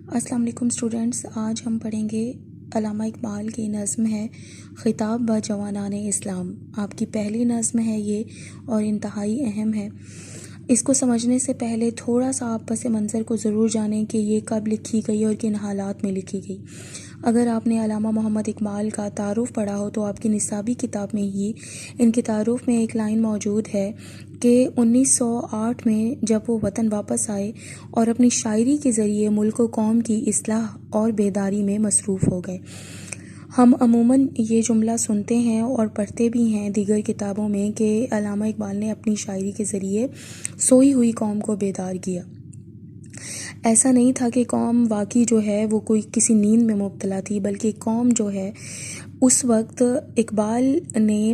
السلام علیکم اسٹوڈنٹس، آج ہم پڑھیں گے علامہ اقبال کی نظم ہے خطاب با جوانان اسلام۔ آپ کی پہلی نظم ہے یہ اور انتہائی اہم ہے۔ اس کو سمجھنے سے پہلے تھوڑا سا آپ پس منظر کو ضرور جانیں کہ یہ کب لکھی گئی اور کن حالات میں لکھی گئی۔ اگر آپ نے علامہ محمد اقبال کا تعارف پڑھا ہو تو آپ کی نصابی کتاب میں ہی ان کے تعارف میں ایک لائن موجود ہے کہ 1908 میں جب وہ وطن واپس آئے اور اپنی شاعری کے ذریعے ملک و قوم کی اصلاح اور بیداری میں مصروف ہو گئے۔ ہم عموماً یہ جملہ سنتے ہیں اور پڑھتے بھی ہیں دیگر کتابوں میں کہ علامہ اقبال نے اپنی شاعری کے ذریعے سوئی ہوئی قوم کو بیدار کیا۔ ایسا نہیں تھا کہ قوم واقعی جو ہے وہ کوئی کسی نیند میں مبتلا تھی، بلکہ قوم جو ہے اس وقت اقبال نے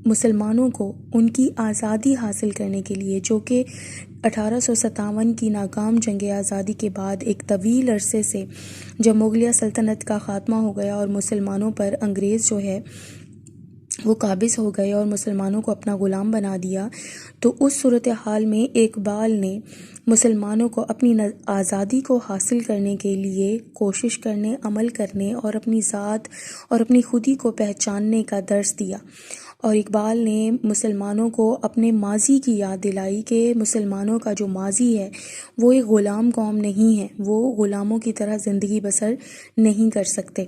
مسلمانوں کو ان کی آزادی حاصل کرنے کے لیے، جو کہ 1857 کی ناکام جنگ آزادی کے بعد ایک طویل عرصے سے جب مغلیہ سلطنت کا خاتمہ ہو گیا اور مسلمانوں پر انگریز جو ہے وہ قابض ہو گئے اور مسلمانوں کو اپنا غلام بنا دیا، تو اس صورتحال میں اقبال نے مسلمانوں کو اپنی آزادی کو حاصل کرنے کے لیے کوشش کرنے، عمل کرنے اور اپنی ذات اور اپنی خودی کو پہچاننے کا درس دیا۔ اور اقبال نے مسلمانوں کو اپنے ماضی کی یاد دلائی کہ مسلمانوں کا جو ماضی ہے وہ ایک غلام قوم نہیں ہے، وہ غلاموں کی طرح زندگی بسر نہیں کر سکتے۔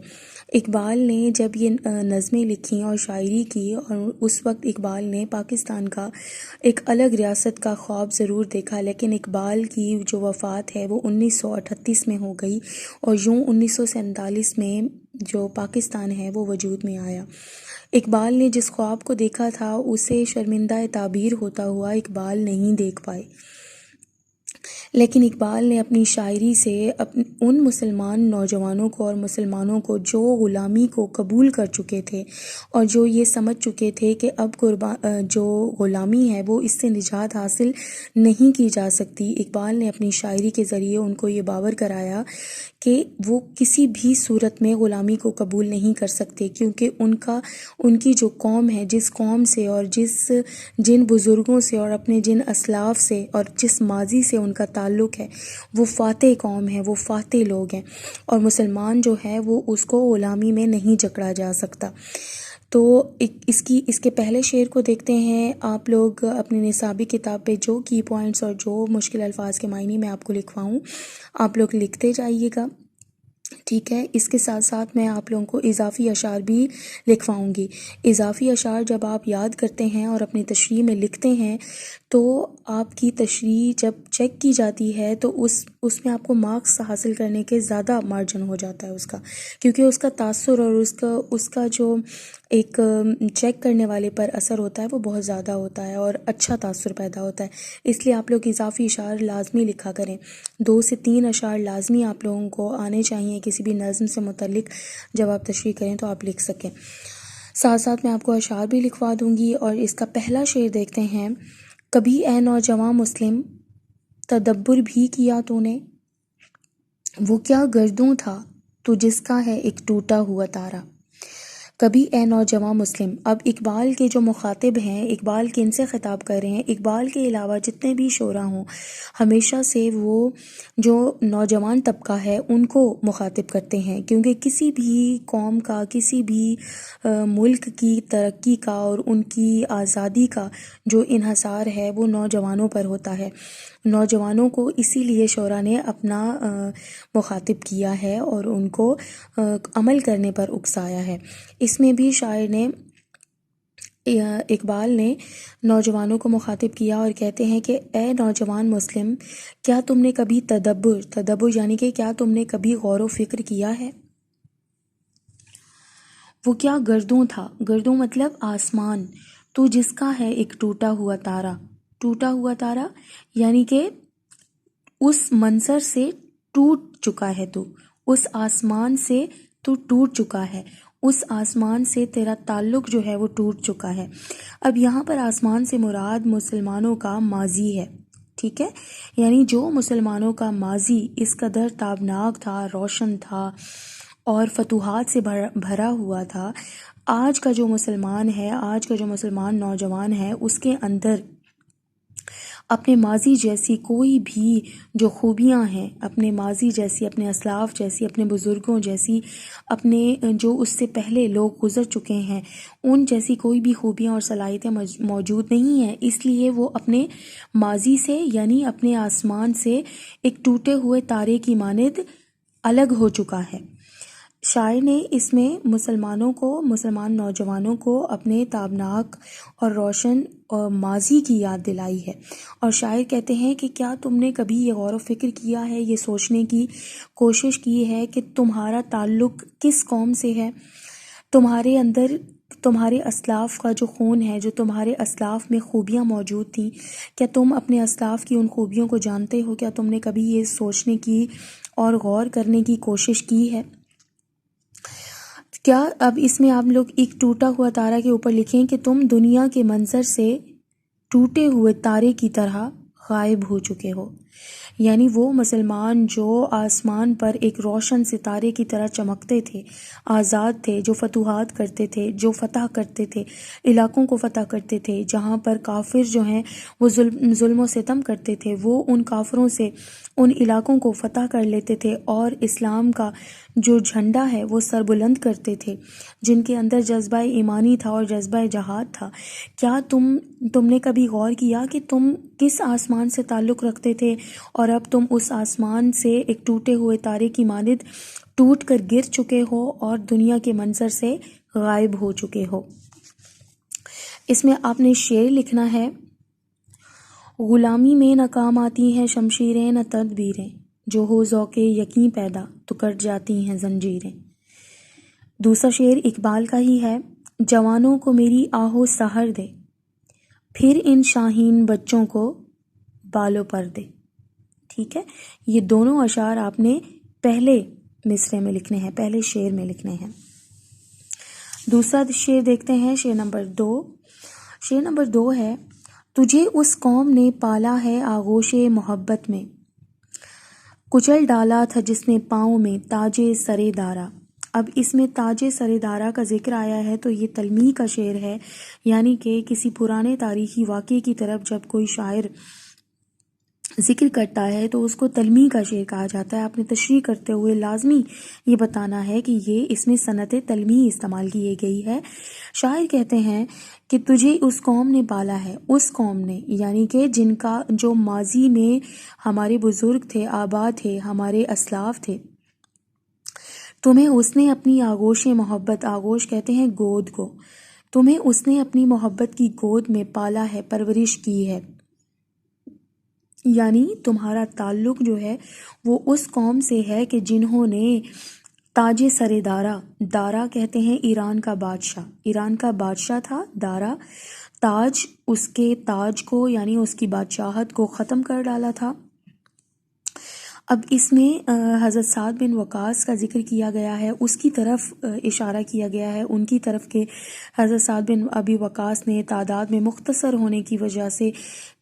اقبال نے جب یہ نظمیں لکھیں اور شاعری کی، اور اس وقت اقبال نے پاکستان کا ایک الگ ریاست کا خواب ضرور دیکھا، لیکن اقبال کی جو وفات ہے وہ 1938 میں ہو گئی اور یوں 1947 میں جو پاکستان ہے وہ وجود میں آیا۔ اقبال نے جس خواب کو دیکھا تھا اسے شرمندہ تعبیر ہوتا ہوا اقبال نہیں دیکھ پائے، لیکن اقبال نے اپنی شاعری سے ان مسلمان نوجوانوں کو اور مسلمانوں کو جو غلامی کو قبول کر چکے تھے اور جو یہ سمجھ چکے تھے کہ اب جو غلامی ہے وہ اس سے نجات حاصل نہیں کی جا سکتی، اقبال نے اپنی شاعری کے ذریعے ان کو یہ باور کرایا کہ وہ کسی بھی صورت میں غلامی کو قبول نہیں کر سکتے، کیونکہ ان کی جو قوم ہے، جس قوم سے اور جن بزرگوں سے اور اپنے جن اسلاف سے اور جس ماضی سے ان کا تعلق ہے وہ فاتح قوم ہے، وہ فاتح لوگ ہیں، اور مسلمان جو ہے وہ اس کو غلامی میں نہیں جکڑا جا سکتا۔ تو اس کے پہلے شعر کو دیکھتے ہیں۔ آپ لوگ اپنی نصابی کتاب پہ جو کی پوائنٹس اور جو مشکل الفاظ کے معنی میں آپ کو لکھواؤں آپ لوگ لکھتے جائیے گا، ٹھیک ہے؟ اس کے ساتھ ساتھ میں آپ لوگوں کو اضافی اشعار بھی لکھواؤں گی۔ اضافی اشعار جب آپ یاد کرتے ہیں اور اپنی تشریح میں لکھتے ہیں تو آپ کی تشریح جب چیک کی جاتی ہے تو اس میں آپ کو مارکس حاصل کرنے کے زیادہ مارجن ہو جاتا ہے اس کا، کیونکہ اس کا تاثر اور اس کا جو ایک چیک کرنے والے پر اثر ہوتا ہے وہ بہت زیادہ ہوتا ہے اور اچھا تاثر پیدا ہوتا ہے۔ اس لیے آپ لوگ اضافی اشعار لازمی لکھا کریں، 2 سے 3 اشعار لازمی آپ لوگوں کو آنے چاہیے کسی بھی نظم سے متعلق، جب آپ تشریح کریں تو آپ لکھ سکیں۔ ساتھ ساتھ میں آپ کو اشعار بھی لکھوا دوں گی، اور اس کا پہلا شعر دیکھتے ہیں۔ کبھی اے نوجواں مسلم تدبر بھی کیا تو نے، وہ کیا گردوں تھا تو جس کا ہے ایک ٹوٹا ہوا تارا۔ کبھی اے نوجواں مسلم، اب اقبال کے جو مخاطب ہیں، اقبال کن سے خطاب کر رہے ہیں؟ اقبال کے علاوہ جتنے بھی شعراء ہوں ہمیشہ سے وہ جو نوجوان طبقہ ہے ان کو مخاطب کرتے ہیں، کیونکہ کسی بھی قوم کا، کسی بھی ملک کی ترقی کا اور ان کی آزادی کا جو انحصار ہے وہ نوجوانوں پر ہوتا ہے۔ نوجوانوں کو اسی لیے شعراء نے اپنا مخاطب کیا ہے اور ان کو عمل کرنے پر اکسایا ہے۔ اس میں بھی شاعر نے، اقبال نے نوجوانوں کو مخاطب کیا اور کہتے ہیں کہ اے نوجوان مسلم، کیا تم نے کبھی تدبر یعنی کہ کیا تم نے کبھی غور و فکر کیا ہے؟ وہ کیا گردوں تھا، گردوں مطلب آسمان، تو جس کا ہے ایک ٹوٹا ہوا تارا۔ ٹوٹا ہوا تارا یعنی کہ اس منظر سے ٹوٹ چکا ہے تو، اس آسمان سے تو ٹوٹ چکا ہے، اس آسمان سے تیرا تعلق جو ہے وہ ٹوٹ چکا ہے۔ اب یہاں پر آسمان سے مراد مسلمانوں کا ماضی ہے، ٹھیک ہے؟ یعنی جو مسلمانوں کا ماضی اس قدر تابناک تھا، روشن تھا اور فتوحات سے بھرا ہوا تھا، آج کا جو مسلمان ہے، آج کا جو مسلمان نوجوان ہے، اس کے اندر اپنے ماضی جیسی کوئی بھی جو خوبیاں ہیں، اپنے ماضی جیسی، اپنے اسلاف جیسی، اپنے بزرگوں جیسی، اپنے جو اس سے پہلے لوگ گزر چکے ہیں ان جیسی کوئی بھی خوبیاں اور صلاحیتیں موجود نہیں ہیں، اس لیے وہ اپنے ماضی سے یعنی اپنے آسمان سے ایک ٹوٹے ہوئے تارے کی مانند الگ ہو چکا ہے۔ شاعر نے اس میں مسلمان نوجوانوں کو اپنے تابناک اور روشن ماضی کی یاد دلائی ہے، اور شاعر کہتے ہیں کہ کیا تم نے کبھی یہ غور و فکر کیا ہے، یہ سوچنے کی کوشش کی ہے کہ تمہارا تعلق کس قوم سے ہے؟ تمہارے اندر تمہارے اسلاف کا جو خون ہے، جو تمہارے اسلاف میں خوبیاں موجود تھیں، کیا تم اپنے اسلاف کی ان خوبیوں کو جانتے ہو؟ کیا تم نے کبھی یہ سوچنے کی اور غور کرنے کی کوشش کی ہے؟ کیا اب اس میں آپ لوگ ایک ٹوٹا ہوا تارا کے اوپر لکھیں کہ تم دنیا کے منظر سے ٹوٹے ہوئے تارے کی طرح غائب ہو چکے ہو، یعنی وہ مسلمان جو آسمان پر ایک روشن ستارے کی طرح چمکتے تھے، آزاد تھے، جو فتوحات کرتے تھے، جو فتح کرتے تھے، علاقوں کو فتح کرتے تھے جہاں پر کافر جو ہیں وہ ظلم و ستم کرتے تھے، وہ ان کافروں سے ان علاقوں کو فتح کر لیتے تھے اور اسلام کا جو جھنڈا ہے وہ سر بلند کرتے تھے، جن کے اندر جذبہ ایمانی تھا اور جذبہ جہاد تھا۔ کیا تم نے کبھی غور کیا کہ تم کس آسمان سے تعلق رکھتے تھے اور اب تم اس آسمان سے ایک ٹوٹے ہوئے تارے کی مانند ٹوٹ کر گر چکے ہو اور دنیا کے منظر سے غائب ہو چکے ہو؟ اس میں آپ نے شعر لکھنا ہے: غلامی میں نہ کام آتی ہیں شمشیریں نہ تدبیریں، جو ہو ذوق یقین پیدا تو کٹ جاتی ہیں زنجیریں۔ دوسرا شعر اقبال کا ہی ہے: جوانوں کو میری آہو سحر دے، پھر ان شاہین بچوں کو بالوں پر دے۔ ٹھیک ہے، یہ دونوں اشعار آپ نے پہلے مصرعے میں لکھنے ہیں، پہلے شعر میں لکھنے ہیں۔ دوسرا شعر دیکھتے ہیں، شعر نمبر 2۔ شعر نمبر 2 ہے: تجھے اس قوم نے پالا ہے آغوش محبت میں، کچل ڈالا تھا جس نے پاؤں میں تاج سر دارا۔ اب اس میں تاج سر دارا کا ذکر آیا ہے تو یہ تلمیح کا شعر ہے، یعنی کہ کسی پرانے تاریخی واقعے کی طرف جب کوئی شاعر ذکر کرتا ہے تو اس کو تلمیح کا شعر کہا جاتا ہے۔ آپ نے تشریح کرتے ہوئے لازمی یہ بتانا ہے کہ یہ اس میں صنعت تلمیح استعمال کی گئی ہے۔ شاعر کہتے ہیں کہ تجھے اس قوم نے پالا ہے، اس قوم نے یعنی کہ جن کا جو ماضی میں ہمارے بزرگ تھے، آبا تھے، ہمارے اسلاف تھے، تمہیں اس نے اپنی آغوش محبت، آغوش کہتے ہیں گود کو، تمہیں اس نے اپنی محبت کی گود میں پالا ہے، پرورش کی ہے، یعنی تمہارا تعلق جو ہے وہ اس قوم سے ہے کہ جنہوں نے تاج سر دارا، دارا کہتے ہیں ایران کا بادشاہ، ایران کا بادشاہ تھا دارا، تاج، اس کے تاج کو یعنی اس کی بادشاہت کو ختم کر ڈالا تھا۔ اب اس میں حضرت سعد بن وقاص کا ذکر کیا گیا ہے، اس کی طرف اشارہ کیا گیا ہے، ان کی طرف کہ حضرت سعد بن ابی وقاص نے تعداد میں مختصر ہونے کی وجہ سے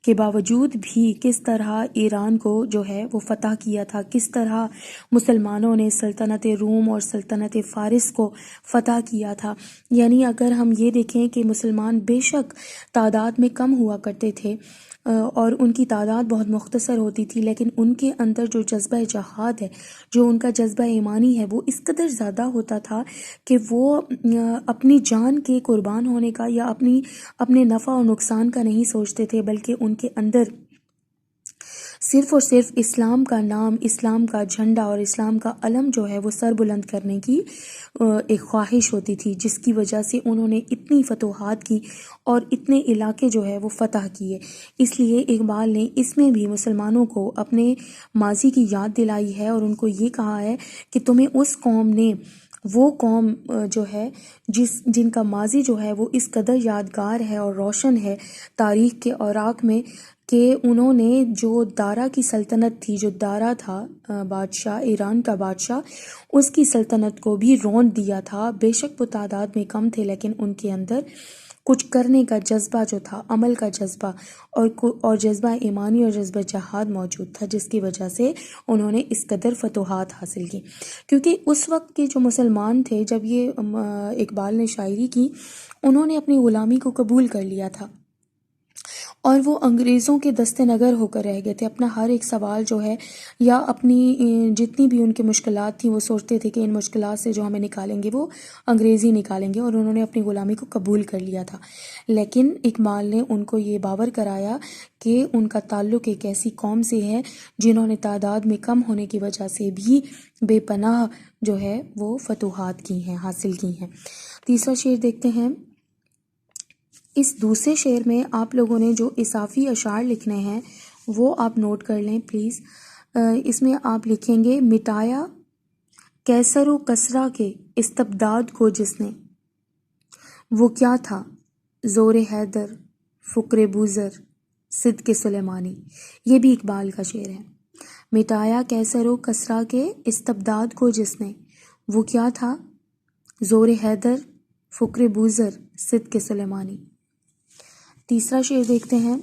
کے باوجود بھی کس طرح ایران کو جو ہے وہ فتح کیا تھا، کس طرح مسلمانوں نے سلطنت روم اور سلطنت فارس کو فتح کیا تھا۔ یعنی اگر ہم یہ دیکھیں کہ مسلمان بے شک تعداد میں کم ہوا کرتے تھے اور ان کی تعداد بہت مختصر ہوتی تھی، لیکن ان کے اندر جو جذبہ جہاد ہے، جو ان کا جذبہ ایمانی ہے، وہ اس قدر زیادہ ہوتا تھا کہ وہ اپنی جان کے قربان ہونے کا یا اپنے نفع اور نقصان کا نہیں سوچتے تھے، بلکہ ان کے اندر صرف اور صرف اسلام کا نام، اسلام کا جھنڈا اور اسلام کا علم جو ہے وہ سر بلند کرنے کی ایک خواہش ہوتی تھی، جس کی وجہ سے انہوں نے اتنی فتوحات کی اور اتنے علاقے جو ہے وہ فتح کیے۔ اس لیے اقبال نے اس میں بھی مسلمانوں کو اپنے ماضی کی یاد دلائی ہے اور ان کو یہ کہا ہے کہ تمہیں اس قوم نے، وہ قوم جو ہے جن کا ماضی جو ہے وہ اس قدر یادگار ہے اور روشن ہے تاریخ کے اوراق میں، کہ انہوں نے جو دارا کی سلطنت تھی، جو دارا تھا بادشاہ، ایران کا بادشاہ، اس کی سلطنت کو بھی رونت دیا تھا۔ بے شک وہ تعداد میں کم تھے، لیکن ان کے اندر کچھ کرنے کا جذبہ جو تھا، عمل کا جذبہ اور جذبہ ایمانی اور جذبہ جہاد موجود تھا، جس کی وجہ سے انہوں نے اس قدر فتوحات حاصل کی۔ کیونکہ اس وقت کے جو مسلمان تھے، جب یہ اقبال نے شاعری کی، انہوں نے اپنی غلامی کو قبول کر لیا تھا، اور وہ انگریزوں کے دست نگر ہو کر رہ گئے تھے. اپنا ہر ایک سوال جو ہے یا اپنی جتنی بھی ان کی مشکلات تھیں وہ سوچتے تھے کہ ان مشکلات سے جو ہمیں نکالیں گے وہ انگریزی نکالیں گے، اور انہوں نے اپنی غلامی کو قبول کر لیا تھا. لیکن اقبال نے ان کو یہ باور کرایا کہ ان کا تعلق ایک ایسی قوم سے ہے جنہوں نے تعداد میں کم ہونے کی وجہ سے بھی بے پناہ جو ہے وہ فتوحات کی ہیں، حاصل کی ہیں. تیسرا شعر دیکھتے ہیں. اس دوسرے شعر میں آپ لوگوں نے جو اضافی اشعار لکھنے ہیں وہ آپ نوٹ کر لیں پلیز. اس میں آپ لکھیں گے: مٹایا کیسر و کسرا کے استبداد کو جس نے، وہ کیا تھا زور حیدر فقر بوذر صدق سلیمانی. یہ بھی اقبال کا شعر ہے. مٹایا کیسر و کسرا کے استبداد کو جس نے، وہ کیا تھا زور حیدر فقر بوذر صدق سلیمانی. تیسرا شعر دیکھتے ہیں.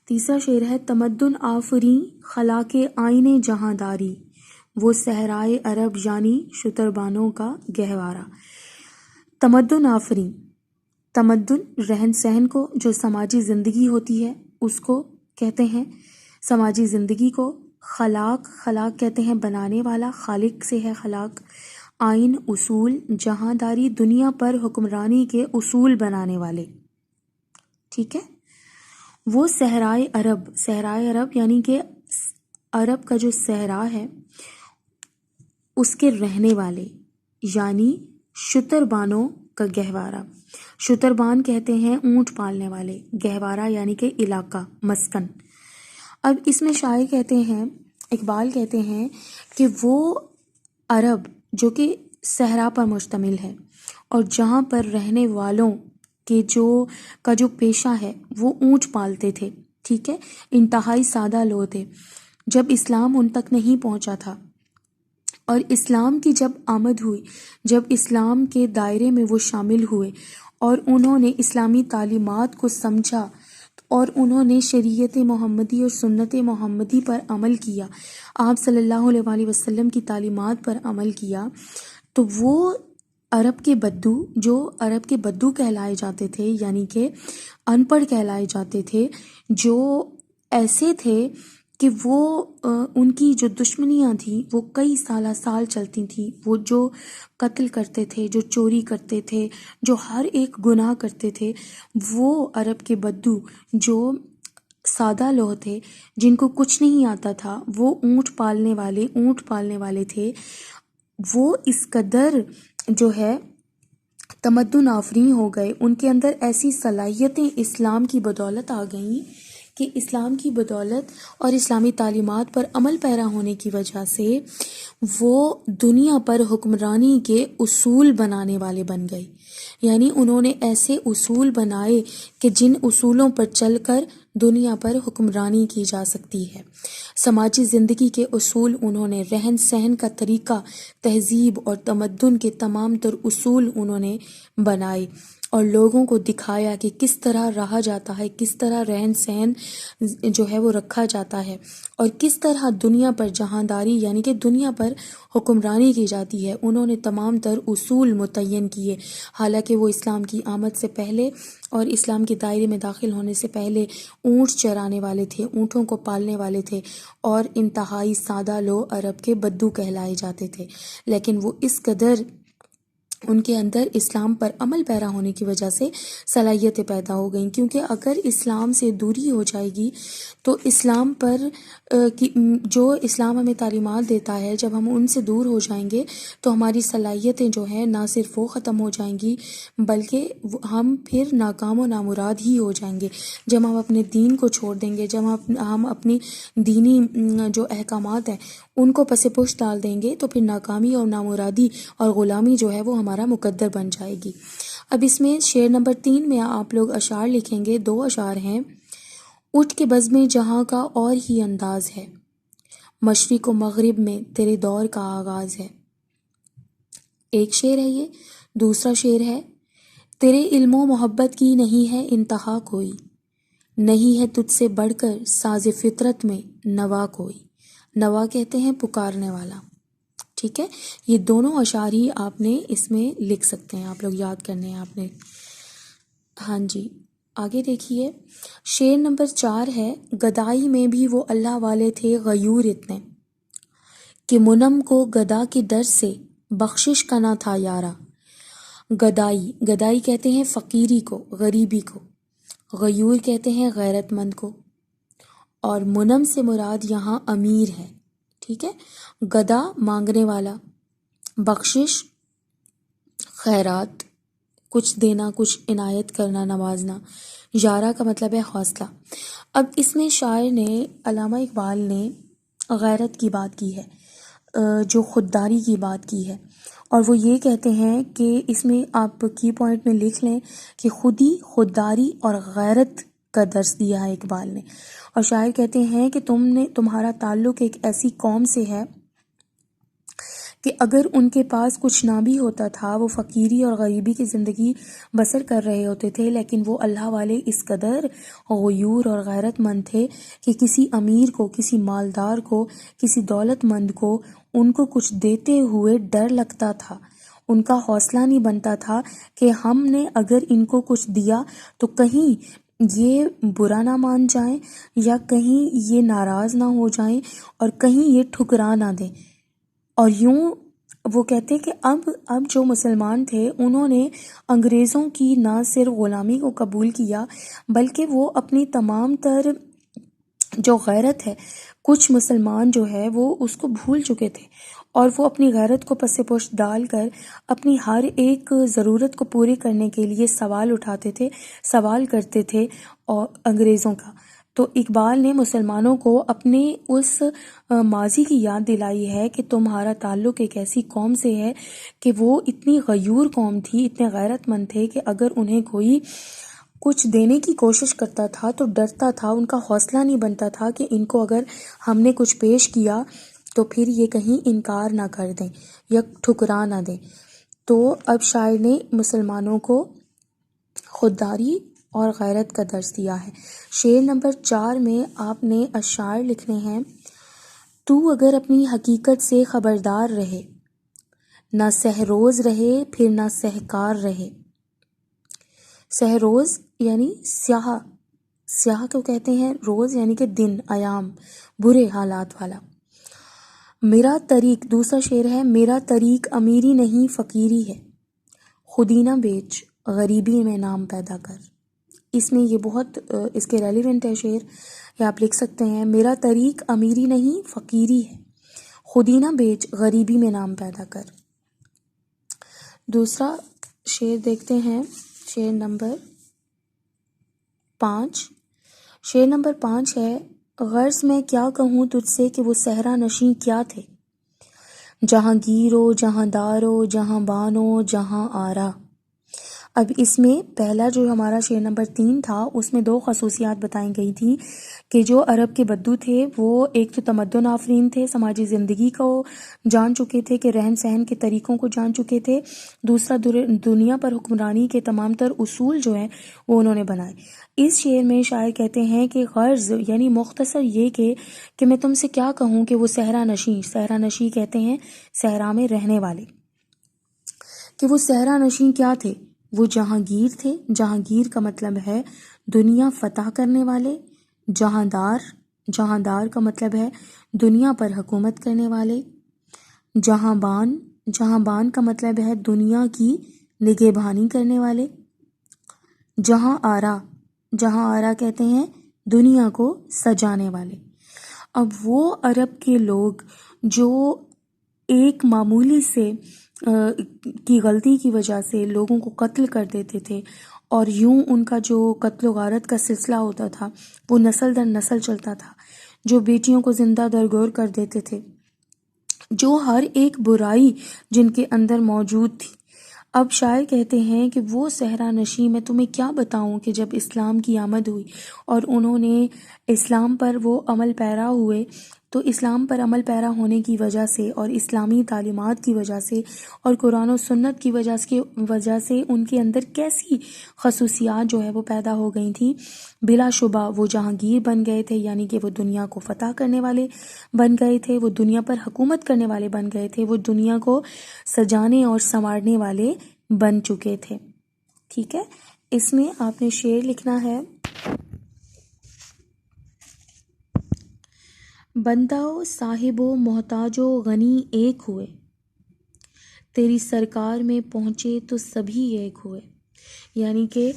تیسرا شعر ہے: تمدن آفریں خلا کے آئین جہاں داری، وہ صحرائے عرب یعنی شتربانوں کا گہوارہ. تمدن آفریں، تمدن رہن سہن کو، جو سماجی زندگی ہوتی ہے اس کو کہتے ہیں، سماجی زندگی کو. خلاق، خلاق کہتے ہیں بنانے والا، خالق سے ہے خلاق. آئین اصول، جہاں داری دنیا پر حکمرانی کے اصول بنانے والے. ٹھیک ہے. وہ صحرائے عرب، صحرائے عرب یعنی کہ عرب کا جو صحرا ہے اس کے رہنے والے، یعنی شتربانوں کا گہوارہ. شتربان کہتے ہیں اونٹ پالنے والے، گہوارہ یعنی کہ علاقہ، مسکن. اب اس میں شاعر کہتے ہیں، اقبال کہتے ہیں کہ وہ عرب جو کہ صحرا پر مشتمل ہے اور جہاں پر رہنے والوں کہ جو پیشہ ہے وہ اونٹ پالتے تھے. ٹھیک ہے. انتہائی سادہ لوگ تھے. جب اسلام ان تک نہیں پہنچا تھا اور اسلام کی جب آمد ہوئی، جب اسلام کے دائرے میں وہ شامل ہوئے اور انہوں نے اسلامی تعلیمات کو سمجھا اور انہوں نے شریعت محمدی اور سنت محمدی پر عمل کیا، آپ صلی اللہ علیہ وآلہ وسلم کی تعلیمات پر عمل کیا، تو وہ عرب کے بدو، جو عرب کے بدو کہلائے جاتے تھے، یعنی کہ ان پڑھ کہلائے جاتے تھے، جو ایسے تھے کہ وہ ان کی جو دشمنیاں تھیں وہ کئی سال چلتی تھیں. وہ جو قتل کرتے تھے، جو چوری کرتے تھے، جو ہر ایک گناہ کرتے تھے، وہ عرب کے بدو جو سادہ لوگ تھے، جن کو کچھ نہیں آتا تھا، وہ اونٹ پالنے والے تھے. وہ اس قدر جو ہے تمدن آفریں ہو گئے، ان کے اندر ایسی صلاحیتیں اسلام کی بدولت آ گئیں کہ اسلام کی بدولت اور اسلامی تعلیمات پر عمل پیرا ہونے کی وجہ سے وہ دنیا پر حکمرانی کے اصول بنانے والے بن گئے. یعنی انہوں نے ایسے اصول بنائے کہ جن اصولوں پر چل کر دنیا پر حکمرانی کی جا سکتی ہے. سماجی زندگی کے اصول انہوں نے، رہن سہن کا طریقہ، تہذیب اور تمدن کے تمام تر اصول انہوں نے بنائے اور لوگوں کو دکھایا کہ کس طرح رہا جاتا ہے، کس طرح رہن سہن جو ہے وہ رکھا جاتا ہے، اور کس طرح دنیا پر جہانداری یعنی کہ دنیا پر حکمرانی کی جاتی ہے. انہوں نے تمام تر اصول متعین کیے، حالانکہ وہ اسلام کی آمد سے پہلے اور اسلام کے دائرے میں داخل ہونے سے پہلے اونٹ چرانے والے تھے، اونٹوں کو پالنے والے تھے اور انتہائی سادہ لوگ عرب کے بدو کہلائے جاتے تھے. لیکن وہ اس قدر ان کے اندر اسلام پر عمل پیرا ہونے کی وجہ سے صلاحیتیں پیدا ہو گئیں، کیونکہ اگر اسلام سے دوری ہو جائے گی تو اسلام پر جو اسلام ہمیں تعلیمات دیتا ہے، جب ہم ان سے دور ہو جائیں گے تو ہماری صلاحیتیں جو ہیں نہ صرف وہ ختم ہو جائیں گی بلکہ ہم پھر ناکام و نامراد ہی ہو جائیں گے. جب ہم اپنے دین کو چھوڑ دیں گے، جب ہم اپنی دینی جو احکامات ہیں ان کو پس پش ڈال دیں گے تو پھر ناکامی اور نامرادی اور غلامی جو ہے وہ ہمارا مقدر بن جائے گی. اب اس میں شعر نمبر 3 میں آپ لوگ اشعار لکھیں گے. 2 اشعار ہیں. اٹھ کے بزم جہاں کا اور ہی انداز ہے، مشرق و مغرب میں تیرے دور کا آغاز ہے. ایک شعر ہے یہ. دوسرا شعر ہے: تیرے علم و محبت کی نہیں ہے انتہا کوئی، نہیں ہے تجھ سے بڑھ کر ساز فطرت میں نوا کوئی. نوا کہتے ہیں پکارنے والا. ٹھیک ہے. یہ دونوں اشعار ہی آپ نے اس میں لکھ سکتے ہیں، آپ لوگ یاد کرنے ہیں آپ نے. ہاں جی. آگے دیکھیے شعر نمبر 4 ہے، گدائی میں بھی وہ اللہ والے تھے غیور اتنے، کہ منم کو گدا کے در سے بخشش کا نہ تھا یارا۔ گدائی کہتے ہیں فقیری کو، غریبی کو، غیور کہتے ہیں غیرت مند کو، اور منم سے مراد یہاں امیر ہے، ٹھیک ہے۔ گدا مانگنے والا، بخشش خیرات، کچھ دینا، کچھ عنایت کرنا، نوازنا، یارا کا مطلب ہے حوصلہ۔ اب اس میں شاعر نے، علامہ اقبال نے غیرت کی بات کی ہے، جو خودداری کی بات کی ہے، اور وہ یہ کہتے ہیں کہ اس میں آپ کی پوائنٹ میں لکھ لیں کہ خودی، خودداری اور غیرت کا درس دیا ہے اقبال نے، اور شاعر کہتے ہیں کہ تمہارا تعلق ایک ایسی قوم سے ہے کہ اگر ان کے پاس کچھ نہ بھی ہوتا تھا، وہ فقیری اور غریبی کی زندگی بسر کر رہے ہوتے تھے، لیکن وہ اللہ والے اس قدر غیور اور غیرت مند تھے کہ کسی امیر کو، کسی مالدار کو، کسی دولت مند کو ان کو کچھ دیتے ہوئے ڈر لگتا تھا، ان کا حوصلہ نہیں بنتا تھا کہ ہم نے اگر ان کو کچھ دیا تو کہیں یہ برا نہ مان جائیں، یا کہیں یہ ناراض نہ ہو جائیں، اور کہیں یہ ٹھکرا نہ دیں۔ اور یوں وہ کہتے کہ اب جو مسلمان تھے انہوں نے انگریزوں کی نہ صرف غلامی کو قبول کیا، بلکہ وہ اپنی تمام تر جو غیرت ہے، کچھ مسلمان جو ہے وہ اس کو بھول چکے تھے، اور وہ اپنی غیرت کو پس پشت ڈال کر اپنی ہر ایک ضرورت کو پورے کرنے کے لیے سوال اٹھاتے تھے، سوال کرتے تھے اور انگریزوں کا۔ تو اقبال نے مسلمانوں کو اپنے اس ماضی کی یاد دلائی ہے کہ تمہارا تعلق ایک ایسی قوم سے ہے کہ وہ اتنی غیور قوم تھی، اتنے غیرت مند تھے کہ اگر انہیں کوئی کچھ دینے کی کوشش کرتا تھا تو ڈرتا تھا، ان کا حوصلہ نہیں بنتا تھا کہ ان کو اگر ہم نے کچھ پیش کیا تو پھر یہ کہیں انکار نہ کر دیں یا ٹھکرا نہ دیں۔ تو اب شاعر نے مسلمانوں کو خودداری اور غیرت کا درس دیا ہے۔ شعر نمبر 4 میں آپ نے اشعار لکھنے ہیں، تو اگر اپنی حقیقت سے خبردار رہے، نہ سہروز رہے پھر نہ سہکار رہے۔ سہروز یعنی سیاہ، سیاہ کو کہتے ہیں روز یعنی کہ دن، ایام، برے حالات والا۔ میرا طریق، دوسرا شعر ہے، میرا طریق امیری نہیں فقیری ہے، خودی نہ بیچ غریبی میں نام پیدا کر۔ اس میں یہ بہت اس کے ریلیونٹ ہے شعر، یا آپ لکھ سکتے ہیں، میرا طریق امیری نہیں فقیری ہے، خودی نہ بیچ غریبی میں نام پیدا کر۔ دوسرا شعر دیکھتے ہیں، شعر نمبر 5۔ شعر نمبر 5 ہے، غرض میں کیا کہوں تجھ سے کہ وہ صحرا نشیں کیا تھے، جہاں گیرو جہاں دارو جہاں بانو جہاں آرا۔ اب اس میں پہلا جو ہمارا شعر نمبر 3 تھا، اس میں 2 خصوصیات بتائی گئی تھی کہ جو عرب کے بدو تھے وہ ایک تو تمدن آفرین تھے، سماجی زندگی کو جان چکے تھے، کہ رہن سہن کے طریقوں کو جان چکے تھے، دوسرا دنیا پر حکمرانی کے تمام تر اصول جو ہیں وہ انہوں نے بنائے۔ اس شعر میں شاعر کہتے ہیں کہ غرض یعنی مختصر یہ کہ میں تم سے کیا کہوں کہ وہ صحرا نشیں، صحرا نشیں کہتے ہیں صحرا میں رہنے والے، کہ وہ صحرا نشیں کیا تھے، وہ جہانگیر تھے۔ جہانگیر کا مطلب ہے دنیا فتح کرنے والے، جہاندار کا مطلب ہے دنیا پر حکومت کرنے والے، جہاں کا مطلب ہے دنیا کی نگہبانی کرنے والے، جہاں آرا کہتے ہیں دنیا کو سجانے والے۔ اب وہ عرب کے لوگ جو ایک معمولی سے کی غلطی کی وجہ سے لوگوں کو قتل کر دیتے تھے، اور یوں ان کا جو قتل و غارت کا سلسلہ ہوتا تھا وہ نسل در نسل چلتا تھا، جو بیٹیوں کو زندہ درگور کر دیتے تھے، جو ہر ایک برائی جن کے اندر موجود تھی۔ اب شاعر کہتے ہیں کہ وہ صحرا نشیں میں تمہیں کیا بتاؤں کہ جب اسلام کی آمد ہوئی اور انہوں نے اسلام پر وہ عمل پیرا ہوئے، تو اسلام پر عمل پیرا ہونے کی وجہ سے اور اسلامی تعلیمات کی وجہ سے اور قرآن و سنت کی وجہ سے ان کے اندر کیسی خصوصیات جو ہے وہ پیدا ہو گئی تھیں، بلا شبہ وہ جہانگیر بن گئے تھے، یعنی کہ وہ دنیا کو فتح کرنے والے بن گئے تھے، وہ دنیا پر حکومت کرنے والے بن گئے تھے، وہ دنیا کو سجانے اور سنوارنے والے بن چکے تھے۔ ٹھیک ہے، اس میں آپ نے شعر لکھنا ہے، بندہ و صاحب و محتاج و غنی ایک ہوئے، تیری سرکار میں پہنچے تو سبھی ایک ہوئے۔ یعنی کہ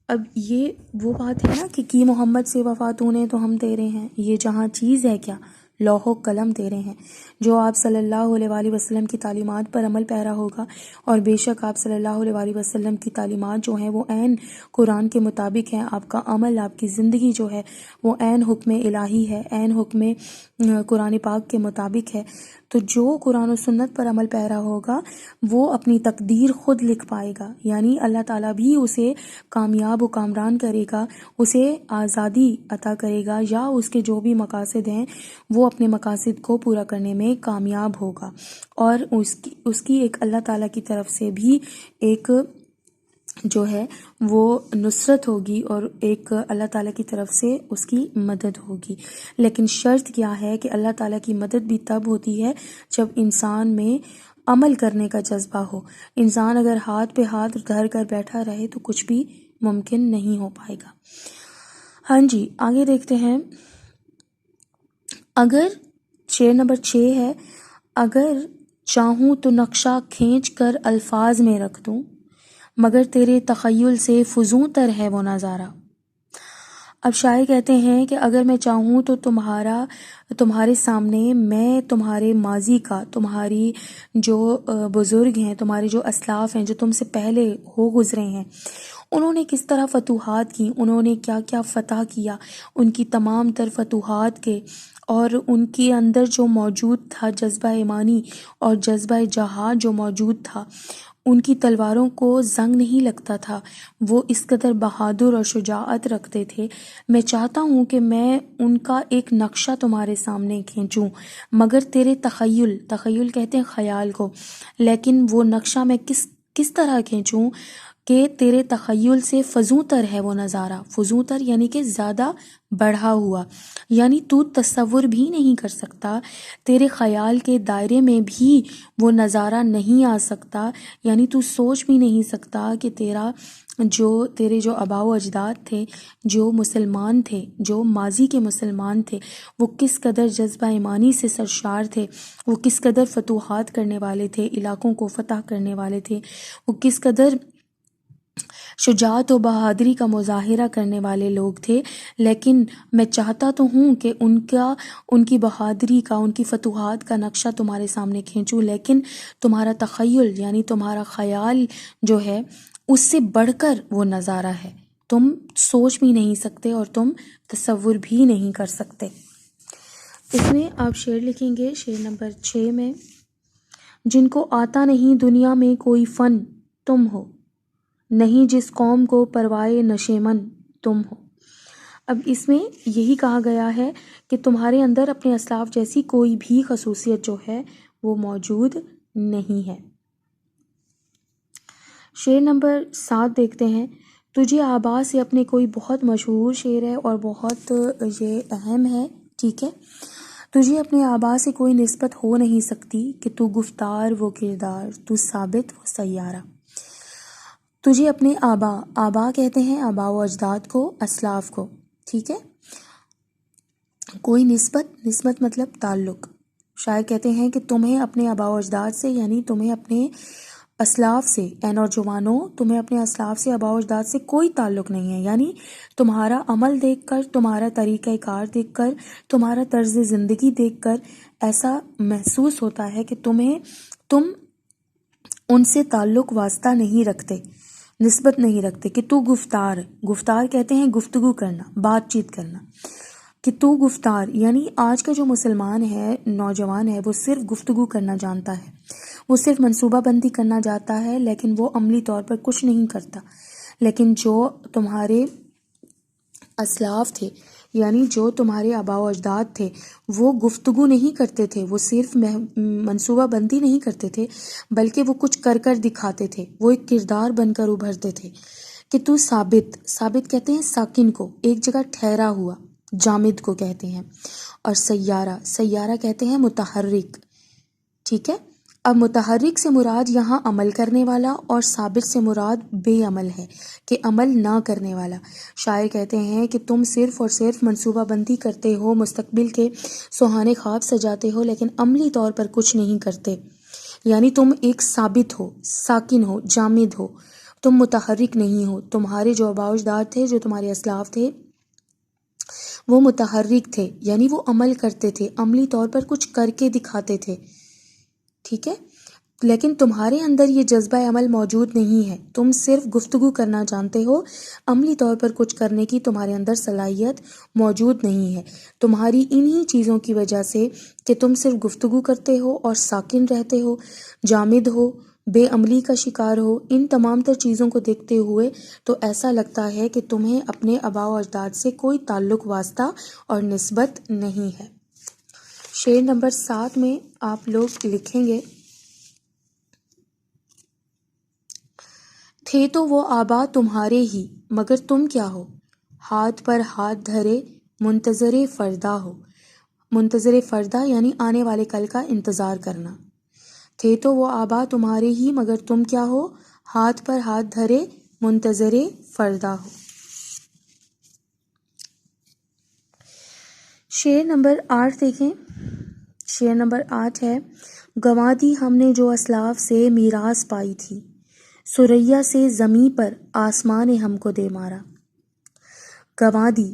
اب یہ وہ بات ہے نا کہ کی محمد سے وفا تو نے تو ہم تیرے ہیں، یہ جہاں چیز ہے کیا، لوح و قلم تیرے ہیں۔ جو آپ صلی اللہ علیہ وآلہ وسلم کی تعلیمات پر عمل پیرا ہوگا، اور بے شک آپ صلی اللہ علیہ وآلہ وسلم کی تعلیمات جو ہیں وہ عین قرآن کے مطابق ہیں، آپ کا عمل، آپ کی زندگی جو ہے وہ عین حکم الہی ہے، عین حکم قرآن پاک کے مطابق ہے۔ تو جو قرآن و سنت پر عمل پیرا ہوگا وہ اپنی تقدیر خود لکھ پائے گا، یعنی اللہ تعالیٰ بھی اسے کامیاب و کامران کرے گا، اسے آزادی عطا کرے گا، یا اس کے جو بھی مقاصد ہیں وہ اپنے مقاصد کو پورا کرنے میں کامیاب ہوگا، اور اس کی ایک اللہ تعالیٰ کی طرف سے بھی ایک جو ہے وہ نصرت ہوگی، اور ایک اللہ تعالیٰ کی طرف سے اس کی مدد ہوگی۔ لیکن شرط کیا ہے کہ اللہ تعالیٰ کی مدد بھی تب ہوتی ہے جب انسان میں عمل کرنے کا جذبہ ہو۔ انسان اگر ہاتھ پہ ہاتھ دھر کر بیٹھا رہے تو کچھ بھی ممکن نہیں ہو پائے گا۔ ہاں جی، آگے دیکھتے ہیں۔ اگر شعر نمبر 6 ہے، اگر چاہوں تو نقشہ کھینچ کر الفاظ میں رکھ دوں، مگر تیرے تخیل سے فزوں تر ہے وہ نظارہ۔ اب شاعر کہتے ہیں کہ اگر میں چاہوں تو تمہارے سامنے میں تمہارے ماضی کا، تمہاری جو بزرگ ہیں، تمہارے جو اسلاف ہیں، جو تم سے پہلے ہو گزرے ہیں، انہوں نے کس طرح فتوحات کی، انہوں نے کیا کیا فتح کیا، ان کی تمام تر فتوحات کے، اور ان کے اندر جو موجود تھا جذبہ ایمانی اور جذبہ جہاد جو موجود تھا، ان کی تلواروں کو زنگ نہیں لگتا تھا، وہ اس قدر بہادر اور شجاعت رکھتے تھے۔ میں چاہتا ہوں کہ میں ان کا ایک نقشہ تمہارے سامنے کھینچوں، مگر تیرے تخیل کہتے ہیں خیال کو، لیکن وہ نقشہ میں کس طرح کھینچوں کہ تیرے تخیل سے فزوں تر ہے وہ نظارہ۔ فزوں تر یعنی کہ زیادہ بڑھا ہوا، یعنی تو تصور بھی نہیں کر سکتا، تیرے خیال کے دائرے میں بھی وہ نظارہ نہیں آ سکتا، یعنی تو سوچ بھی نہیں سکتا کہ تیرے جو آباء و اجداد تھے، جو مسلمان تھے، جو ماضی کے مسلمان تھے، وہ کس قدر جذبہ ایمانی سے سرشار تھے، وہ کس قدر فتوحات کرنے والے تھے، علاقوں کو فتح کرنے والے تھے، وہ کس قدر شجاعت و بہادری کا مظاہرہ کرنے والے لوگ تھے۔ لیکن میں چاہتا تو ہوں کہ ان کی بہادری کا، ان کی فتوحات کا نقشہ تمہارے سامنے کھینچوں، لیکن تمہارا تخیل یعنی تمہارا خیال جو ہے اس سے بڑھ کر وہ نظارہ ہے، تم سوچ بھی نہیں سکتے اور تم تصور بھی نہیں کر سکتے۔ اس میں آپ شعر لکھیں گے، شعر نمبر 6 میں، جن کو آتا نہیں دنیا میں کوئی فن تم ہو، نہیں جس قوم کو پروائے نشیمن تم ہو۔ اب اس میں یہی کہا گیا ہے کہ تمہارے اندر اپنے اسلاف جیسی کوئی بھی خصوصیت جو ہے وہ موجود نہیں ہے۔ شعر نمبر 7 دیکھتے ہیں۔ تجھے آبا سے اپنے کوئی بہت مشہور شعر ہے اور بہت یہ اہم ہے، ٹھیک ہے۔ تجھے اپنے آبا سے کوئی نسبت ہو نہیں سکتی کہ تو گفتار وہ کردار، تو ثابت وہ سیارہ۔ تجھے اپنے آبا کہتے ہیں آباء و اجداد کو، اسلاف کو، ٹھیک ہے۔ کوئی نسبت مطلب تعلق۔ شاعر کہتے ہیں کہ تمہیں اپنے آباء و اجداد سے، یعنی تمہیں اپنے اسلاف سے، اے نوجوانوں، تمہیں اپنے اسلاف سے، آباء و اجداد سے کوئی تعلق نہیں ہے، یعنی تمہارا عمل دیکھ کر، تمہارا طریقہ کار دیکھ کر، تمہارا طرز زندگی دیکھ کر ایسا محسوس ہوتا ہے کہ تم ان سے تعلق واسطہ نہیں رکھتے، نسبت نہیں رکھتے، کہ تو گفتار کہتے ہیں گفتگو کرنا، بات چیت کرنا، کہ تو گفتار یعنی آج کا جو مسلمان ہے، نوجوان ہے، وہ صرف گفتگو کرنا جانتا ہے، وہ صرف منصوبہ بندی کرنا جانتا ہے، لیکن وہ عملی طور پر کچھ نہیں کرتا۔ لیکن جو تمہارے اسلاف تھے، یعنی جو تمہارے آباء و اجداد تھے، وہ گفتگو نہیں کرتے تھے، وہ صرف منصوبہ بندی نہیں کرتے تھے، بلکہ وہ کچھ کر دکھاتے تھے، وہ ایک کردار بن کر ابھرتے تھے۔ کہ تو ثابت کہتے ہیں ساکن کو، ایک جگہ ٹھہرا ہوا، جامد کو کہتے ہیں، اور سیارہ کہتے ہیں متحرک، ٹھیک ہے۔ اب متحرک سے مراد یہاں عمل کرنے والا اور ثابت سے مراد بے عمل ہے کہ عمل نہ کرنے والا۔ شاعر کہتے ہیں کہ تم صرف اور صرف منصوبہ بندی کرتے ہو، مستقبل کے سہانے خواب سجاتے ہو، لیکن عملی طور پر کچھ نہیں کرتے۔ یعنی تم ایک ثابت ہو، ساکن ہو، جامد ہو، تم متحرک نہیں ہو۔ تمہارے جو آباء و اجداد تھے، جو تمہارے اسلاف تھے، وہ متحرک تھے، یعنی وہ عمل کرتے تھے، عملی طور پر کچھ کر کے دکھاتے تھے، ٹھیک ہے؟ لیکن تمہارے اندر یہ جذبہ عمل موجود نہیں ہے، تم صرف گفتگو کرنا جانتے ہو، عملی طور پر کچھ کرنے کی تمہارے اندر صلاحیت موجود نہیں ہے۔ تمہاری انہی چیزوں کی وجہ سے کہ تم صرف گفتگو کرتے ہو اور ساکن رہتے ہو، جامد ہو، بے عملی کا شکار ہو، ان تمام تر چیزوں کو دیکھتے ہوئے تو ایسا لگتا ہے کہ تمہیں اپنے آباء و اجداد سے کوئی تعلق، واسطہ اور نسبت نہیں ہے۔ شعر نمبر 7 میں آپ لوگ لکھیں گے، تھے تو وہ آبا تمہارے ہی مگر تم کیا ہو، ہاتھ پر ہاتھ دھرے منتظر فردا ہو۔ منتظر فردا یعنی آنے والے کل کا انتظار کرنا۔ تھے تو وہ آبا تمہارے ہی مگر تم کیا ہو، ہاتھ پر ہاتھ دھرے منتظر فردا ہو۔ شعر نمبر 8 دیکھیں، شعر نمبر 8 ہے، گنوا دی ہم نے جو اسلاف سے میراث پائی تھی، ثریا سے زمیں پر آسمان نے ہم کو دے مارا۔ گنوا دی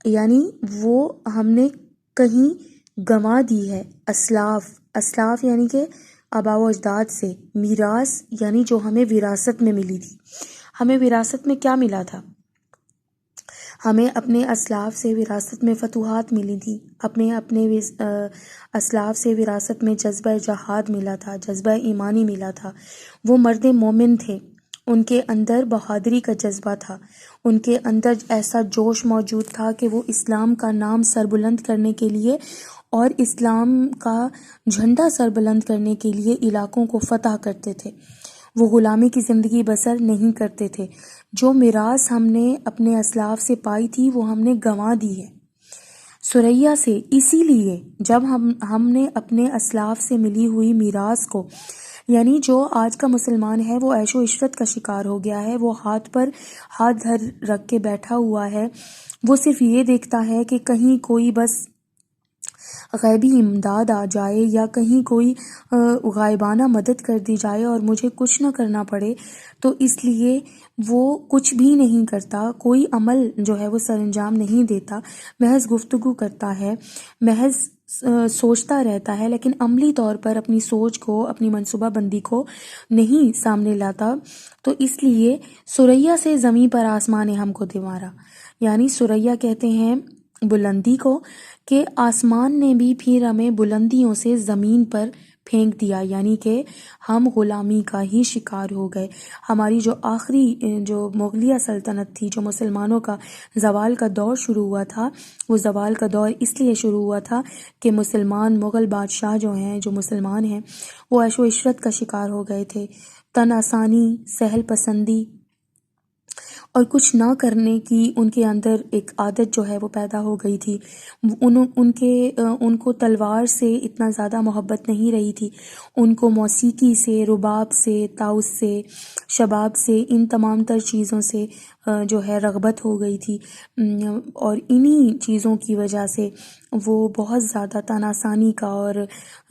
یعنی وہ ہم نے کہیں گنوا دی ہے، اسلاف، اسلاف یعنی کہ آباء و اجداد سے، میراث یعنی جو ہمیں وراثت میں ملی تھی۔ ہمیں وراثت میں کیا ملا تھا؟ ہمیں اپنے اسلاف سے وراثت میں فتوحات ملی تھی، اپنے اسلاف سے وراثت میں جذبہ جہاد ملا تھا، جذبہ ایمانی ملا تھا۔ وہ مرد مومن تھے، ان کے اندر بہادری کا جذبہ تھا، ان کے اندر ایسا جوش موجود تھا کہ وہ اسلام کا نام سربلند کرنے کے لیے اور اسلام کا جھنڈا سربلند کرنے کے لیے علاقوں کو فتح کرتے تھے۔ وہ غلامی کی زندگی بسر نہیں کرتے تھے۔ جو میراث ہم نے اپنے اسلاف سے پائی تھی وہ ہم نے گنوا دی ہے، ثریا سے۔ اسی لیے جب ہم نے اپنے اسلاف سے ملی ہوئی میراث کو، یعنی جو آج کا مسلمان ہے وہ عیش و عشرت کا شکار ہو گیا ہے، وہ ہاتھ پر ہاتھ دھر رکھ کے بیٹھا ہوا ہے، وہ صرف یہ دیکھتا ہے کہ کہیں کوئی بس غیبی امداد آ جائے یا کہیں کوئی غائبانہ مدد کر دی جائے اور مجھے کچھ نہ کرنا پڑے، تو اس لیے وہ کچھ بھی نہیں کرتا، کوئی عمل جو ہے وہ سر انجام نہیں دیتا، محض گفتگو کرتا ہے، محض سوچتا رہتا ہے، لیکن عملی طور پر اپنی سوچ کو، اپنی منصوبہ بندی کو نہیں سامنے لاتا۔ تو اس لیے ثریا سے زمیں پر آسمان نے ہم کو دے مارا، یعنی ثریا کہتے ہیں بلندی کو، کہ آسمان نے بھی پھر ہمیں بلندیوں سے زمین پر پھینک دیا، یعنی کہ ہم غلامی کا ہی شکار ہو گئے۔ ہماری جو آخری جو مغلیہ سلطنت تھی، جو مسلمانوں کا زوال کا دور شروع ہوا تھا، وہ زوال کا دور اس لیے شروع ہوا تھا کہ مسلمان مغل بادشاہ جو ہیں، جو مسلمان ہیں، وہ عیش و عشرت کا شکار ہو گئے تھے، تن آسانی، سہل پسندی اور کچھ نہ کرنے کی ان کے اندر ایک عادت جو ہے وہ پیدا ہو گئی تھی۔ ان کو تلوار سے اتنا زیادہ محبت نہیں رہی تھی، ان کو موسیقی سے، رباب سے، طاؤس سے، شباب سے، ان تمام تر چیزوں سے جو ہے رغبت ہو گئی تھی، اور انہی چیزوں کی وجہ سے وہ بہت زیادہ تناسانی کا اور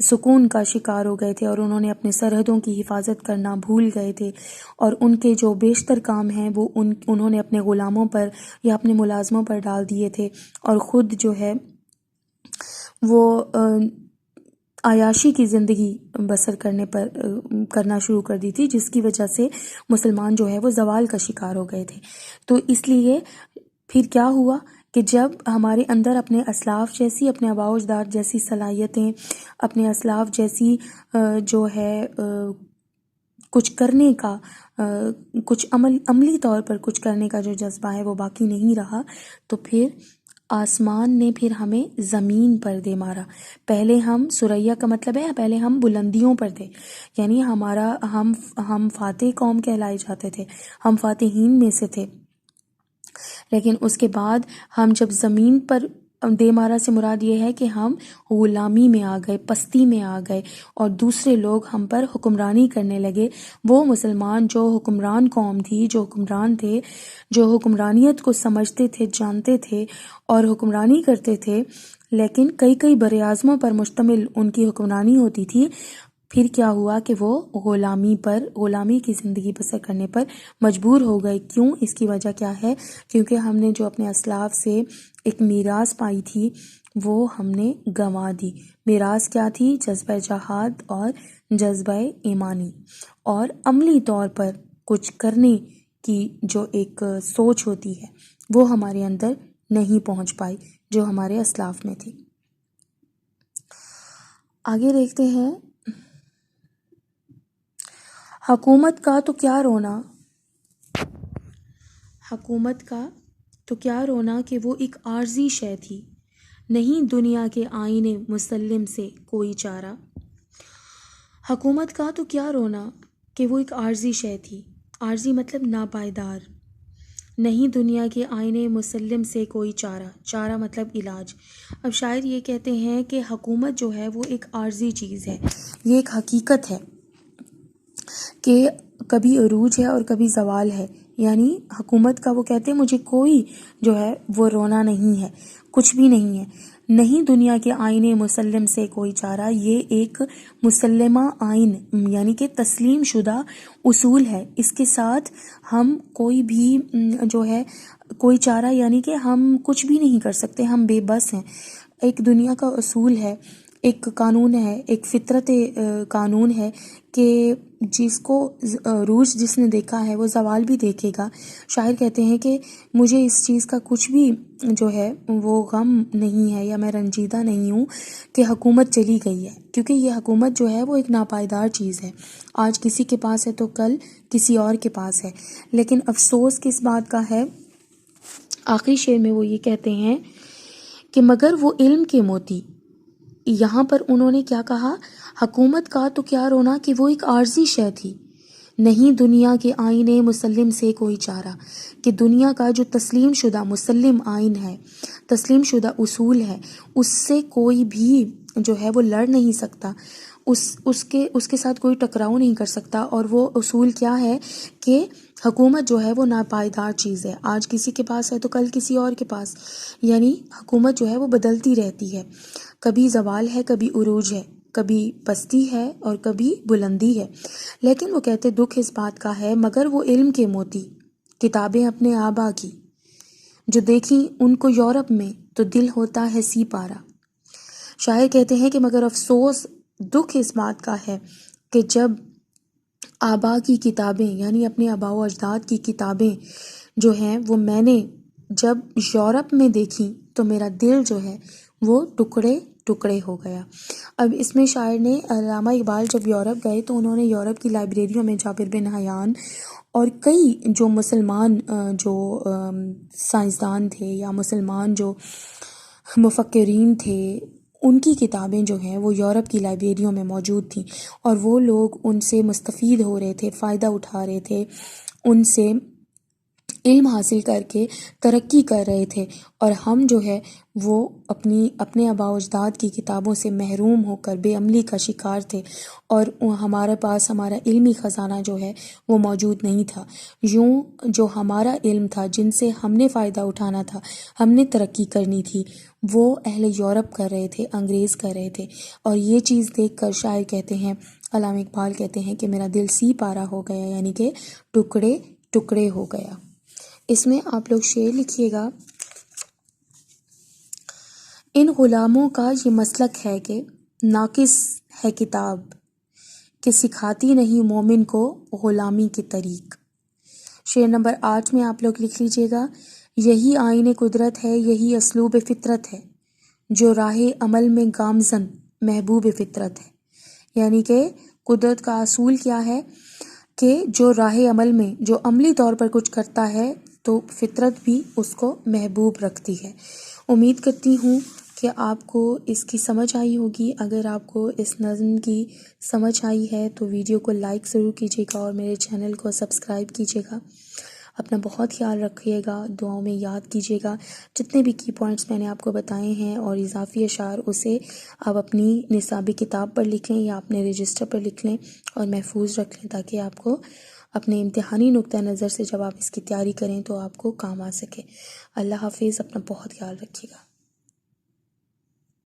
سکون کا شکار ہو گئے تھے، اور انہوں نے اپنے سرحدوں کی حفاظت کرنا بھول گئے تھے، اور ان کے جو بیشتر کام ہیں وہ انہوں نے اپنے غلاموں پر یا اپنے ملازموں پر ڈال دیے تھے، اور خود جو ہے وہ عیاشی کی زندگی بسر کرنا شروع کر دی تھی، جس کی وجہ سے مسلمان جو ہے وہ زوال کا شکار ہو گئے تھے۔ تو اس لیے پھر کیا ہوا کہ جب ہمارے اندر اپنے اسلاف جیسی، اپنے آباء و اجداد جیسی صلاحیتیں، اپنے اسلاف جیسی جو ہے کچھ کرنے کا، کچھ عملی طور پر کچھ کرنے کا جو جذبہ ہے وہ باقی نہیں رہا، تو پھر آسمان نے پھر ہمیں زمین پر دے مارا۔ پہلے ہم ثریا کا مطلب ہے پہلے ہم بلندیوں پر تھے، یعنی ہم فاتح قوم کہلائے جاتے تھے، ہم فاتحین میں سے تھے، لیکن اس کے بعد ہم جب زمین پر دے مارا سے مراد یہ ہے کہ ہم غلامی میں آ گئے، پستی میں آ گئے اور دوسرے لوگ ہم پر حکمرانی کرنے لگے۔ وہ مسلمان جو حکمران قوم تھی، جو حکمران تھے، جو حکمرانیت کو سمجھتے تھے، جانتے تھے اور حکمرانی کرتے تھے، لیکن کئی بر اعظموں پر مشتمل ان کی حکمرانی ہوتی تھی، پھر کیا ہوا کہ وہ غلامی کی زندگی بسر کرنے پر مجبور ہو گئے۔ کیوں؟ اس کی وجہ کیا ہے؟ کیونکہ ہم نے جو اپنے اسلاف سے ایک میراث پائی تھی وہ ہم نے گنوا دی۔ میراث کیا تھی؟ جذبہ جہاد اور جذبہ ایمانی اور عملی طور پر کچھ کرنے کی جو ایک سوچ ہوتی ہے وہ ہمارے اندر نہیں پہنچ پائی جو ہمارے اسلاف میں تھی۔ آگے دیکھتے ہیں، حکومت کا تو کیا رونا، حکومت کا تو کیا رونا کہ وہ ایک عارضی شے تھی، نہیں دنیا کے آئین مسلم سے کوئی چارہ۔ حکومت کا تو کیا رونا کہ وہ ایک عارضی شے تھی، عارضی مطلب ناپائیدار، نہیں دنیا کے آئین مسلم سے کوئی چارہ، چارہ مطلب علاج۔ اب شاعر یہ کہتے ہیں کہ حکومت جو ہے وہ ایک عارضی چیز ہے، یہ ایک حقیقت ہے کہ کبھی عروج ہے اور کبھی زوال ہے، یعنی حکومت کا وہ کہتے ہیں مجھے کوئی جو ہے وہ رونا نہیں ہے، کچھ بھی نہیں ہے، نہیں دنیا کے آئین مسلم سے کوئی چارہ۔ یہ ایک مسلمہ آئین یعنی کہ تسلیم شدہ اصول ہے، اس کے ساتھ ہم کوئی بھی جو ہے کوئی چارہ یعنی کہ ہم کچھ بھی نہیں کر سکتے، ہم بے بس ہیں۔ ایک دنیا کا اصول ہے، ایک قانون ہے، ایک فطرت قانون ہے کہ جس کو عروج جس نے دیکھا ہے وہ زوال بھی دیکھے گا۔ شاعر کہتے ہیں کہ مجھے اس چیز کا کچھ بھی جو ہے وہ غم نہیں ہے یا میں رنجیدہ نہیں ہوں کہ حکومت چلی گئی ہے، کیونکہ یہ حکومت جو ہے وہ ایک ناپائیدار چیز ہے، آج کسی کے پاس ہے تو کل کسی اور کے پاس ہے۔ لیکن افسوس کس بات کا ہے، آخری شعر میں وہ یہ کہتے ہیں کہ مگر وہ علم کے موتی، یہاں پر انہوں نے کیا کہا، حکومت کا تو کیا رونا کہ وہ ایک عارضی شے تھی، نہیں دنیا کے آئین مسلم سے کوئی چارہ، کہ دنیا کا جو تسلیم شدہ مسلم آئین ہے، تسلیم شدہ اصول ہے، اس سے کوئی بھی جو ہے وہ لڑ نہیں سکتا، اس کے ساتھ کوئی ٹکراؤ نہیں کر سکتا۔ اور وہ اصول کیا ہے کہ حکومت جو ہے وہ ناپائیدار چیز ہے، آج کسی کے پاس ہے تو کل کسی اور کے پاس، یعنی حکومت جو ہے وہ بدلتی رہتی ہے، کبھی زوال ہے، کبھی عروج ہے، کبھی پستی ہے اور کبھی بلندی ہے۔ لیکن وہ کہتے دکھ اس بات کا ہے مگر وہ علم کے موتی، کتابیں اپنے آبا کی جو دیکھیں ان کو یورپ میں تو دل ہوتا ہے سی پارا۔ شاعر کہتے ہیں کہ مگر افسوس دکھ اس بات کا ہے کہ جب آبا کی کتابیں یعنی اپنے آباء و اجداد کی کتابیں جو ہیں وہ میں نے جب یورپ میں دیکھی تو میرا دل جو ہے وہ ٹکڑے ٹکڑے ہو گیا۔ اب اس میں شاعر نے علامہ اقبال جب یورپ گئے تو انہوں نے یورپ کی لائبریریوں میں جابر بن حیان اور کئی جو مسلمان جو سائنسدان تھے یا مسلمان جو مفکرین تھے ان کی کتابیں جو ہیں وہ یورپ کی لائبریریوں میں موجود تھیں اور وہ لوگ ان سے مستفید ہو رہے تھے، فائدہ اٹھا رہے تھے، ان سے علم حاصل کر کے ترقی کر رہے تھے، اور ہم جو ہے وہ اپنے آباء و اجداد کی کتابوں سے محروم ہو کر بے عملی کا شکار تھے اور ہمارے پاس ہمارا علمی خزانہ جو ہے وہ موجود نہیں تھا۔ یوں جو ہمارا علم تھا، جن سے ہم نے فائدہ اٹھانا تھا، ہم نے ترقی کرنی تھی، وہ اہل یورپ کر رہے تھے، انگریز کر رہے تھے، اور یہ چیز دیکھ کر شاعر کہتے ہیں، علامہ اقبال کہتے ہیں کہ میرا دل سی پارا ہو گیا، یعنی کہ ٹکڑے ٹکڑے ہو گیا۔ اس میں آپ لوگ شعر لکھیے گا، ان غلاموں کا یہ مسلک ہے کہ ناقص ہے کتاب کہ سکھاتی نہیں مومن کو غلامی کے طریق۔ شعر نمبر 8 میں آپ لوگ لکھ لیجئے گا، یہی آئین قدرت ہے، یہی اسلوب فطرت ہے، جو راہ عمل میں گامزن محبوب فطرت ہے۔ یعنی کہ قدرت کا اصول کیا ہے کہ جو راہ عمل میں جو عملی طور پر کچھ کرتا ہے تو فطرت بھی اس کو محبوب رکھتی ہے۔ امید کرتی ہوں کہ آپ کو اس کی سمجھ آئی ہوگی۔ اگر آپ کو اس نظم کی سمجھ آئی ہے تو ویڈیو کو لائک ضرور کیجیے گا اور میرے چینل کو سبسکرائب کیجیے گا۔ اپنا بہت خیال رکھیے گا، دعاؤں میں یاد کیجیے گا جتنے بھی کی پوائنٹس میں نے آپ کو بتائے ہیں، اور اضافی اشعار اسے آپ اپنی نصابی کتاب پر لکھ لیں یا اپنے رجسٹر پر لکھ لیں اور محفوظ رکھ لیں، تاکہ آپ کو اپنے امتحانی نقطہ نظر سے جب آپ اس کی تیاری کریں تو آپ کو کام آ سکے۔ اللہ حافظ، اپنا بہت خیال رکھیے گا۔